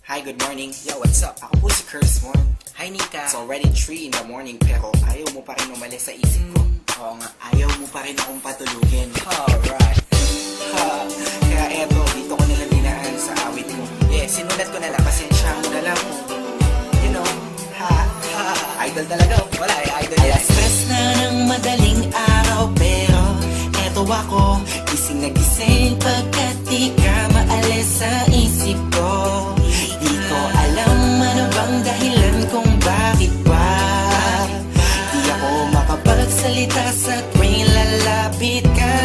Hi, good morning. Yo, what's up? Ako po si Kursmon. Hi, Nika. It's already 3 in the morning pero ayaw mo pa rin umalis sa isip ko. Oo nga, ayaw mo pa rin akong patulugin. Alright. Kaya eto, dito ko nalang dinaan sa awit ko. Sinulat ko na lang, pasensya mo na lang. You know, idol talaga. Wala idol yan. Alas 3 na ng madaling araw pero eto ako, gising na gising pagkat di ka maalis sa isip ko. Di ko alam ano bang dahilan kung bakit ba di ako makapagsalita sa tuwing lalapit ka.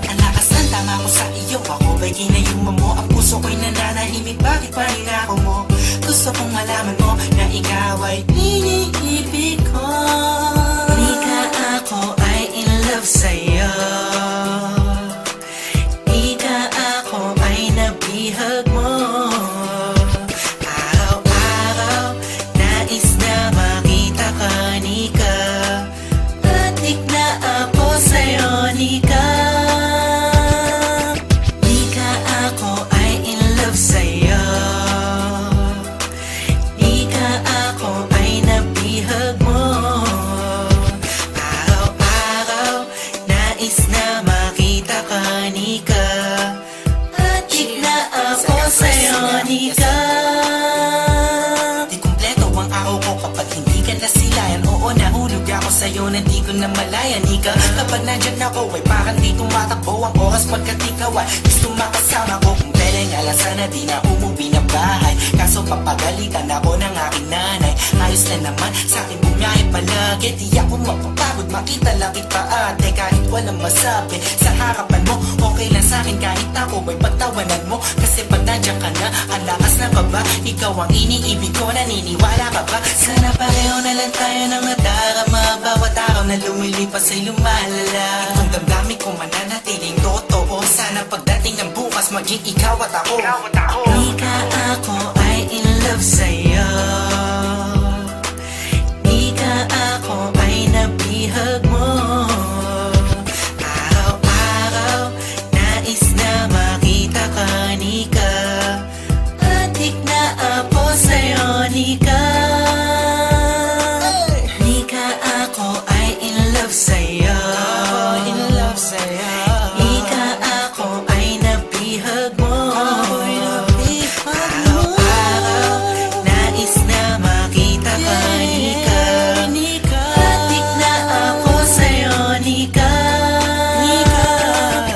Ang lakas ng tama ko sa iyo, ako ba'y ginayuma mo? Ang puso ko'y nananahimik, bakit pa rin ako mo? Gusto kong malaman mo na ikaw ay iniibig ko. Di ka ako ay in love sa'yo. Di ka ako ay nabihag mo. Araw-araw nais na makita ka, Nika. Adik na ako sa'yo, Nika. Di ka ako ay in love sa'yo. Di ka ako ay nabihag mo. Araw-araw nais na makita ka, Nika. Adik na ako sa'yo, Nika. Di kumpleto ang araw ko kapag hindi ka nasilayan. Oo, nahulog ako sa'yo na di ko na malaya, Nika. Kapag nandyan ako ay parang di tumatakbo ang oras pagkat ikaw ay gusto makasama ko. Kung pwedeng alasan na di na umuwi ng bahay, kaso papagalitan ako ng aking nanay. Ayos na naman sa'kin bumiyahe palagi, di ako mapapagod makita lang kita ate. Kahit walang masabi sa harapan mo, okay lang sa'kin kahit ako ay pagtawanan mo. Kasi pag nandiyan ka na, ang lakas na kaba. Ikaw ang iniibig ko, naniniwala ka ba? Sana pareho na lang tayo ng nadarama. Bawat araw na lumilipas ay lumalala. Itong damdamin ko mananatiling totoo. Sana pagdating ng bukas maging ikaw at ako. Di ka ako ay in love sa'yo. Di ka ako ay nabihag mo. Araw-araw nais na makita ka, Nika. Adik na ako sa'yo, Nika. Di ka ako ay in love sa'yo. Di ka ako ay nabihag mo. Araw-araw nais na makita ka, Nika. Adik na ako sa'yo, Nika.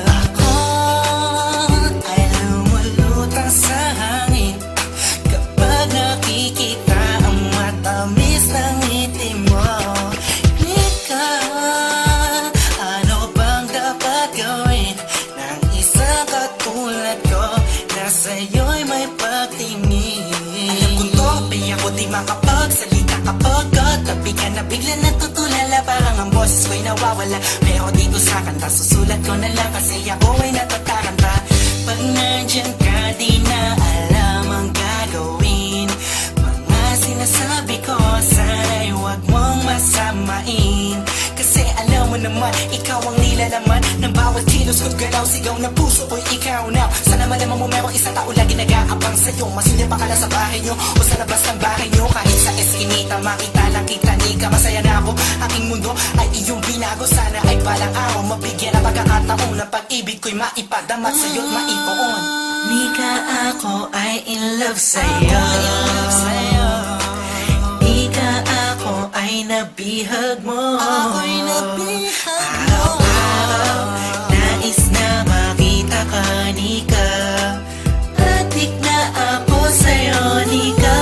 Ako ay lumulutang sa hangin kapag nakikita ang matamis ng ngiti mo. Nika, ano bang dapat gawin ng isang katulad ko na sa'yo'y may pagtingin? Alam ko to, di ako di makapagsalita kapag katabi ka na bigla natutulala. Parang ang boses ko'y nawawala, pero dito sa kanta susulat ko na lang kasi ako ay natataranta. Pag nandyan ka di na alam ang gagawin. Mga sinasabi ko sana'y huwag mong masamain. Kasi alam mo naman, ikaw ang nilalaman ng bawat kilos ko't galaw. Sigaw na puso ko'y ikaw na. Sana malaman mo merong isang tao lagi nag-aabang sa'yo. Masilya pa ka lang sa bahay nyo o sa labas ng bahay nyo. Kahit sa eskinita, makita lang kita, Nika. Masaya na ako, aking mundo ay iyong binago. Sana ay balang araw mabigyan ng pagkakataon ng pag-ibig ko'y maipadama sa'yo't maipoon. Nika, ako ay in love sa'yo. Ika ako ay nabihag mo. Araw-araw nais na makita ka, Nika. Adik na ako sa'yo, Nika.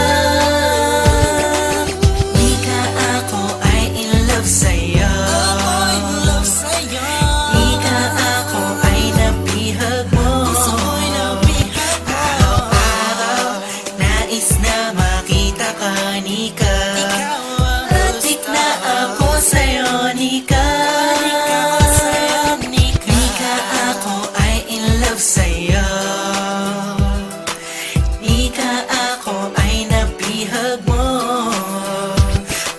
Nika, ako ay in love sa'yo. Ika ako ay nabihag mo. Araw-araw nais na makita ka, Nika. Adik na ako sa'yo, Nika. Nika, ako ay in love sa'yo. Nika, ako ay nabihag mo.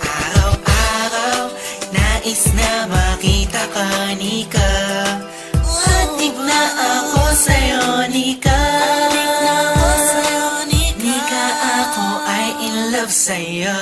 Araw-araw nais na makita ka, Nika. Adik na ako sa'yo, Nika. sa'yo.